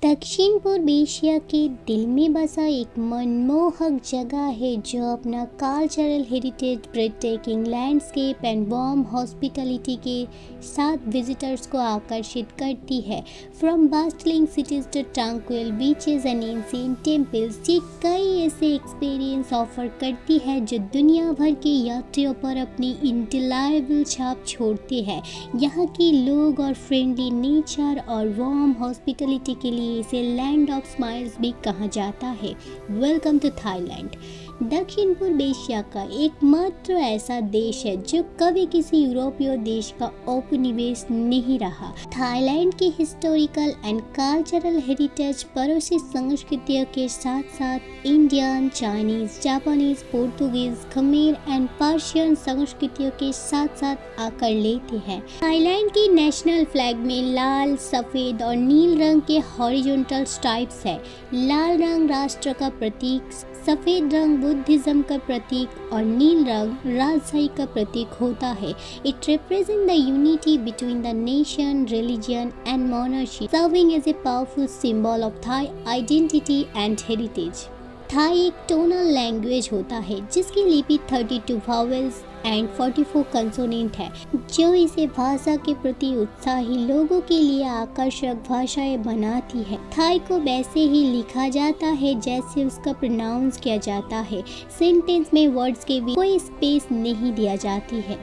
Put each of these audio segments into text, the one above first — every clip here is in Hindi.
दक्षिण पूर्व एशिया के दिल में बसा एक मनमोहक जगह है जो अपना cultural heritage, breathtaking landscape and warm hospitality के साथ विजिटर्स को आकर्षित करती है। From bustling cities to tranquil beaches and ancient temples, ये कई ऐसे एक्सपीरियंस ऑफर करती है जो दुनिया भर के यात्रियों पर अपनी इंडिलेबल छाप छोड़ते हैं। यहाँ के लोग और फ्रेंडली नेचर और वार्म हॉस्पिटैलिटी के लिए इसे लैंड ऑफ स्माइल्स भी कहा जाता है। Welcome to Thailand. दक्षिण पूर्व एशिया का एकमात्र ऐसा देश है जो कभी किसी यूरोपीय देश का उपनिवेश नहीं रहा। थाईलैंड की हिस्टोरिकल एंड कल्चरल हेरिटेज पड़ोसी संस्कृतियों के साथ साथ Indian, Chinese, Japanese, Portuguese, Khmer and Persian संस्कृतियों के साथ साथ आकर लेती है। थाईलैंड की नेशनल फ्लैग में लाल, सफेद और नील रंग के हॉरिजॉन्टल स्ट्राइप्स है। लाल रंग राष्ट्र का प्रतीक, सफेद रंग बुद्धिज्म का प्रतीक और नील रंग राजशाही का प्रतीक होता है। It represent the unity between the nation, religion and monarchy, serving as a powerful symbol of Thai identity and heritage. Thai एक टोनल लैंग्वेज होता है जिसकी लिपि 32 वावेल्स एंड 44 कंसोनेंट है, जो इसे भाषा के प्रति उत्साही लोगों के लिए आकर्षक भाषाएं बनाती है। थाई को वैसे ही लिखा जाता है जैसे उसका प्रोनाउंस किया जाता है। सेंटेंस में वर्ड्स के भी कोई स्पेस नहीं दिया जाती है।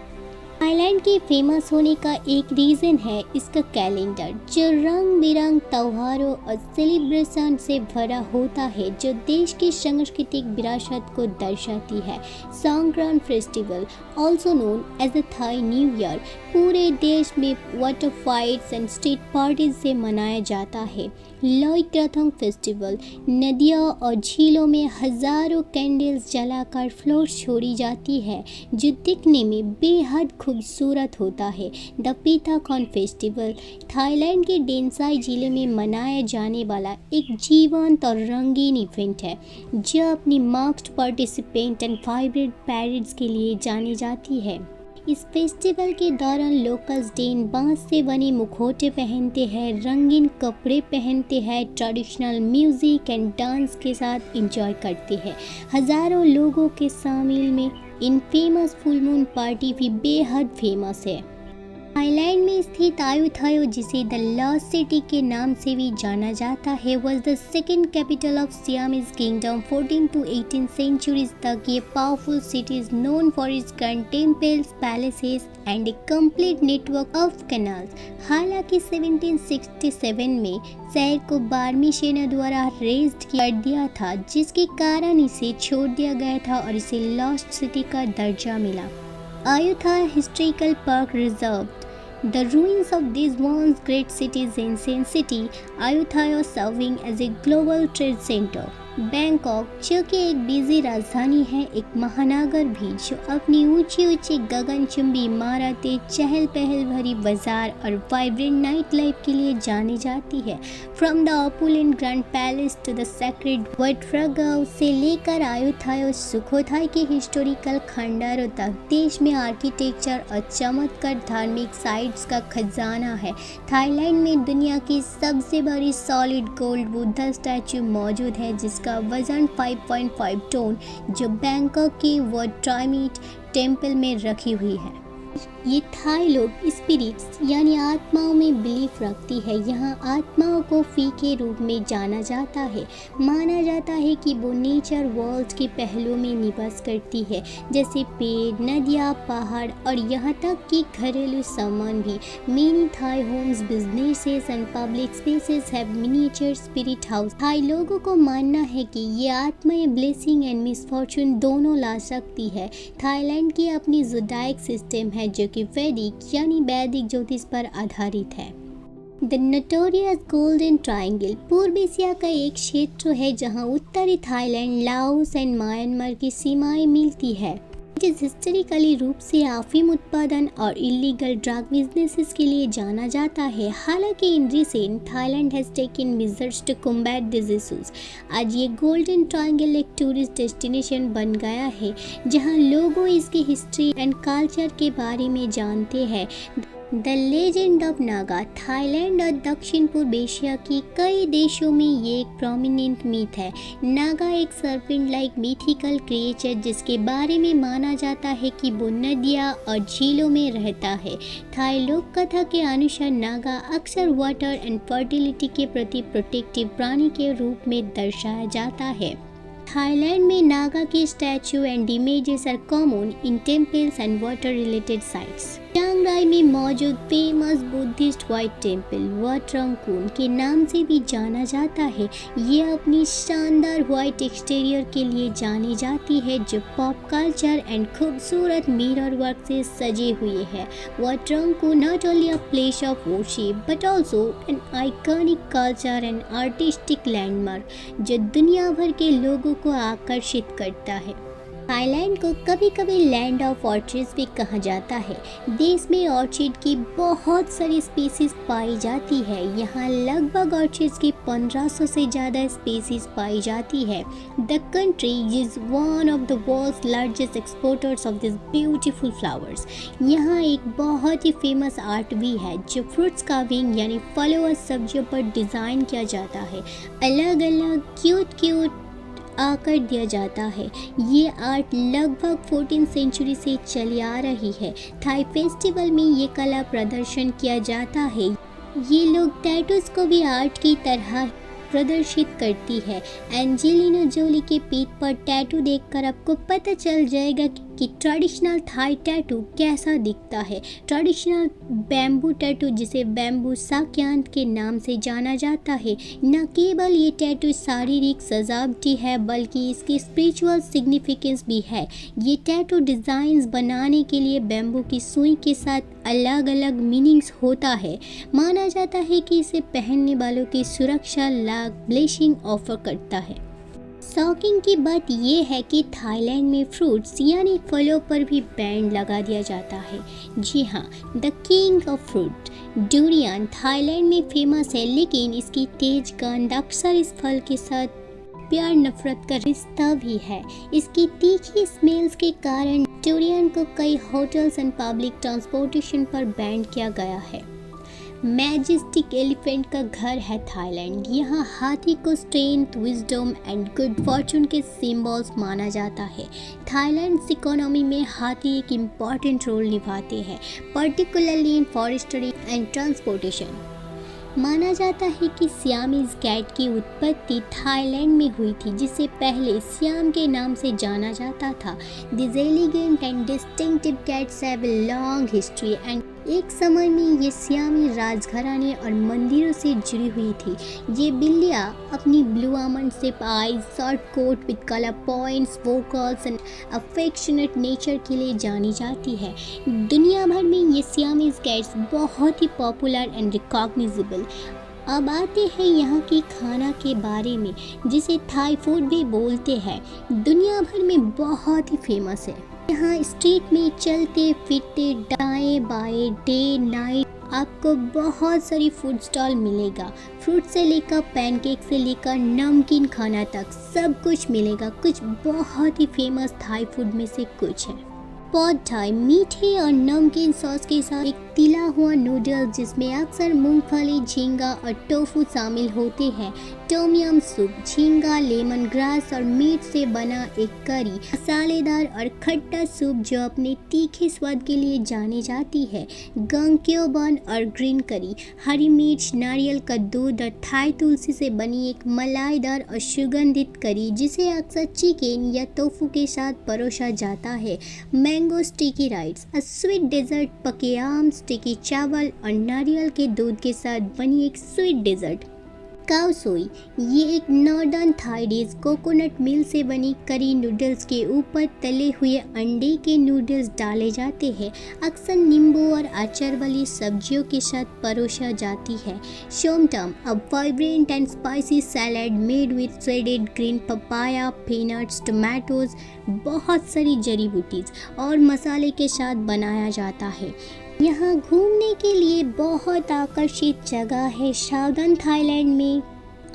थाईलैंड के फेमस होने का एक रीज़न है इसका कैलेंडर, जो रंग बिरंग त्योहारों और सेलिब्रेशन से भरा होता है, जो देश की सांस्कृतिक विरासत को दर्शाती है। Songkran festival, also known as the Thai new year, पूरे देश में water fights and street parties से मनाया जाता है। लोई क्रथोंग फेस्टिवल, नदियों और झीलों में हजारों कैंडल्स जलाकर फ्लोट्स छोड़ी जाती है, जो दिखने में बेहद खूबसूरत होता है। द पीथाकॉन फेस्टिवल, थाईलैंड के डेंसाई जिले में मनाया जाने वाला एक जीवंत और रंगीन इवेंट है, जो अपनी मार्क्ड पार्टिसिपेंट एंड वाइब्रेंट पैरेड्स के लिए जानी जाती है। इस फेस्टिवल के दौरान लोकल्स डेन बांस से बने मुखौटे पहनते हैं, रंगीन कपड़े पहनते हैं, ट्रेडिशनल म्यूजिक एंड डांस के साथ एंजॉय करते हैं। हजारों लोगों के शामिल में इन फेमस फुल मून पार्टी भी बेहद फेमस है। थाईलैंड में स्थित आयुथायो, जिसे द लॉस्ट सिटी के नाम से भी जाना जाता है, was the second capital of Siamese kingdom. 14 to 18 centuries तक ये powerful city is known for its grand temples, palaces and a complete network of canals. हालांकि 1767 में शहर को बार्मी सेना द्वारा रेज्ड कर दिया था, जिसके कारण इसे छोड़ दिया गया था और इसे लॉस्ट सिटी का दर्जा मिला। Ayutthaya Historical Park Reserve. The ruins of this once great city's ancient city, Ayutthaya serving as a global trade center. Bangkok, जो कि एक बिजी राजधानी है, एक महानगर भी जो अपनी ऊंची ऊंची गगनचुंबी इमारतें, चहल पहल भरी बाजार और वाइब्रेंट नाइट लाइफ के लिए जानी जाती है। From the opulent Grand Palace to the sacred वाटरगांव से लेकर आयुथाया सुखोथाई के हिस्टोरिकल खंडरों तक, देश में आर्किटेक्चर और चमत्कार धार्मिक साइट्स का खजाना है। थाईलैंड में दुनिया की सबसे बड़ी सॉलिड गोल्ड बुद्धा स्टैचू मौजूद है, जिसका वजन 5.5 टन, जो बैंकॉक की वॉटराइमीट टेम्पल में रखी हुई है। ये थाई लोग स्पिरिट्स यानी आत्माओं में बिलीफ रखती है। यहाँ आत्माओं को फी के रूप में जाना जाता है। माना जाता है कि वो नेचर वर्ल्ड के पहलुओं में निवास करती है, जैसे पेड़, नदियाँ, पहाड़ और यहाँ तक कि घरेलू सामान भी। Many Thai homes, businesses and public spaces have miniature spirit house. Thai लोगों को मानना है कि ये आत्माएं ब्लेसिंग एंड मिसफॉर्चून दोनों ला सकती है। थाईलैंड की अपनी ज़ोडिएक सिस्टम है जो कि वैदिक यानी वैदिक ज्योतिष पर आधारित है। द नोटोरियस गोल्डन ट्रायंगल पूर्व एशिया का एक क्षेत्र है जहां उत्तरी थाईलैंड, लाओस एंड म्यांमार की सीमाएं मिलती है। इट हिस्टोरिकली रूप से अफीम उत्पादन और इलीगल ड्रग बिजनेसेस के लिए जाना जाता है। हालांकि in recent Thailand has taken measures to combat this issues. आज ये गोल्डन ट्रायंगल एक टूरिस्ट डेस्टिनेशन बन गया है, जहां लोगों इसकी हिस्ट्री एंड कल्चर के बारे में जानते हैं। The legend of Naga. Thailand और दक्षिण पूर्व एशिया के कई देशों में ये एक प्रोमिनेंट मिथ है। नागा एक सर्पेंट लाइक मिथिकल क्रिएचर जिसके बारे में माना जाता है कि वो नदियाँ और झीलों में रहता है। थाई लोक कथा के अनुसार नागा अक्सर वाटर एंड फर्टिलिटी के प्रति प्रोटेक्टिव प्राणी के रूप में दर्शाया जाता है। थाईलैंड में नागा के statue and images are common in temples and water related sites. Chiang Rai में मौजूद famous Buddhist white temple wat Rang Kun के नाम से भी जाना जाता है। ये अपनी शानदार व्हाइट एक्सटीरियर के लिए जानी जाती है जो पॉप कल्चर एंड खूबसूरत मिरर वर्क से सजे हुए है। wat Rang Kun not only a place of worship but also an iconic culture and artistic landmark जो दुनिया भर के लोगों को आकर्षित करता है। थाईलैंड को कभी कभी लैंड ऑफ ऑर्चिड्स भी कहा जाता है। देश में ऑर्चिड की बहुत सारी स्पीसीज पाई जाती है। यहाँ लगभग ऑर्चिड्स की 1500 से ज़्यादा स्पीसीज पाई जाती है। The country is one of the world's largest exporters of this beautiful flowers. यहाँ एक बहुत ही फेमस आर्ट भी है जो फ्रूट्स कार्विंग यानी फलों और सब्जियों पर डिज़ाइन किया जाता है। अलग अलग क्यूट आकर दिया जाता है। ये आर्ट लगभग 14th सेंचुरी से चली आ रही है। थाई फेस्टिवल में ये कला प्रदर्शन किया जाता है। ये लोग टैटूज को भी आर्ट की तरह प्रदर्शित करती है। एंजेलिना जोली के पीठ पर टैटू देखकर आपको पता चल जाएगा कि ट्रेडिशनल थाई टैटू कैसा दिखता है। ट्रेडिशनल बैम्बू टैटू जिसे बैम्बू साक्यांत के नाम से जाना जाता है। न केवल ये टैटू शारीरिक सजावटी है बल्कि इसकी स्पिरिचुअल सिग्निफिकेंस भी है। ये टैटू डिज़ाइंस बनाने के लिए बैम्बू की सुई के साथ अलग अलग मीनिंग्स होता है। माना जाता है कि इसे पहनने वालों की सुरक्षा लाभ ब्लेसिंग ऑफर करता है। शॉकिंग की बात यह है कि थाईलैंड में फ्रूट्स यानी फलों पर भी बैन लगा दिया जाता है। जी हाँ, the king of fruit durian Thailand में फेमस है, लेकिन इसकी तेज गंध अक्सर इस फल के साथ प्यार नफरत का रिश्ता भी है। इसकी तीखी स्मेल्स के कारण डुरियन को कई होटल्स एंड पब्लिक ट्रांसपोर्टेशन पर बैन किया गया है। मैजेस्टिक एलिफेंट का घर है थाईलैंड। यहाँ हाथी को strength, wisdom and good Fortune के सिंबल्स माना जाता है। थाईलैंड इकोनॉमी में हाथी एक इम्पॉर्टेंट रोल निभाते हैं, particularly in forestry and transportation. माना जाता है कि सियामीज कैट की उत्पत्ति थाईलैंड में हुई थी, जिसे पहले सियाम के नाम से जाना जाता था। This elegant and distinctive cats have a long history and एक समय में ये सियामी राजघराने और मंदिरों से जुड़ी हुई थी। ये बिल्लियाँ अपनी blue almond shape eyes, short coat with colour points, vocals and affectionate nature के लिए जानी जाती है। दुनिया भर में ये सियामीज कैट्स बहुत ही पॉपुलर एंड रिकॉग्निजेबल। अब आते हैं यहाँ की खाना के बारे में, जिसे थाई फूड भी बोलते हैं। दुनिया भर में बहुत ही फेमस है। यहाँ स्ट्रीट में चलते फिरते दाएं बाएं डे नाइट आपको बहुत सारी फूड स्टॉल मिलेगा। फ्रूट से लेकर पैनकेक से लेकर नमकीन खाना तक सब कुछ मिलेगा। कुछ बहुत ही फेमस थाई फूड में से कुछ है। पॉड थाई मीठे और नमकीन सॉस के साथ एक तिला हुआ नूडल्स जिसमें अक्सर मूंगफली, झींगा और टोफू शामिल होते हैं। टॉम यम सूप झींगा, लेमन ग्रास और मीट से बना एक करी, मसालेदार और खट्टा सूप जो अपने तीखे स्वाद के लिए जानी जाती है। गंग्क्यो बन और ग्रीन करी, हरी मिर्च, नारियल का दूध और थाई तुलसी से बनी एक मलाईदार और सुगंधित करी जिसे अक्सर चिकन या टोफू के साथ परोसा जाता है। Mango sticky rice, a sweet dessert पकेयाम, स्टिकी चावल और नारियल के दूध के साथ बनी एक स्वीट डेजर्ट। काव सोई, ये एक northern Thai dish coconut milk से बनी करी नूडल्स के ऊपर तले हुए अंडे के नूडल्स डाले जाते हैं। अक्सर नींबू और अचार वाली सब्जियों के साथ परोसा जाती है। Som tam, a vibrant and spicy salad made with shredded green papaya, peanuts, tomatoes, बहुत सारी जड़ी बूटीज और मसाले के साथ बनाया जाता है। यहाँ घूमने के लिए बहुत आकर्षित जगह है। साउदर्न थाईलैंड में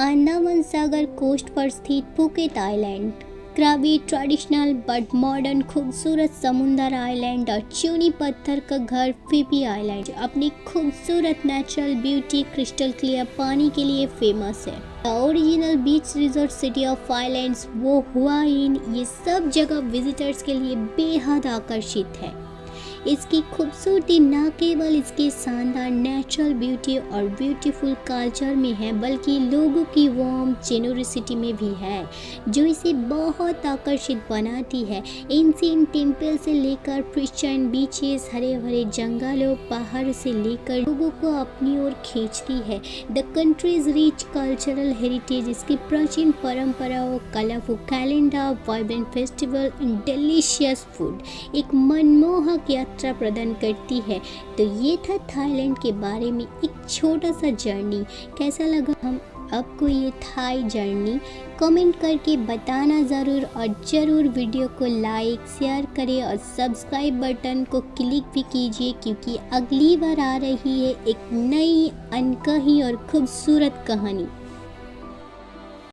अंडमान सागर कोस्ट पर स्थित फुकेट आइलैंड, ग्रावी ट्रेडिशनल बट मॉडर्न खूबसूरत समुंदर आइलैंड और चूनी पत्थर का घर फिबी आइलैंड अपनी खूबसूरत नेचुरल ब्यूटी क्रिस्टल क्लियर पानी के लिए फेमस है। The original beach resort city of islands वो हुआइन, ये सब जगह विजिटर्स के लिए बेहद आकर्षित है। इसकी खूबसूरती न केवल इसके शानदार नेचुरल ब्यूटी और ब्यूटीफुल कल्चर में है, बल्कि लोगों की वार्म जेनोसिटी में भी है, जो इसे बहुत आकर्षित बनाती है। एंशिएंट टेम्पल से लेकर क्रिश्चियन बीचेस, हरे भरे जंगलों, पहाड़ से लेकर लोगों को अपनी ओर खींचती है। The countries rich cultural heritage, इसकी प्राचीन परंपराओं, colourful calendar, vibrant festival and delicious food एक मनमोहक यात्रा प्रदान करती है। तो ये था थाईलैंड के बारे में एक छोटा सा जर्नी। कैसा लगा हम आपको ये थाई जर्नी? कमेंट करके बताना ज़रूर, और ज़रूर वीडियो को लाइक शेयर करें और सब्सक्राइब बटन को क्लिक भी कीजिए, क्योंकि अगली बार आ रही है एक नई अनकही और खूबसूरत कहानी।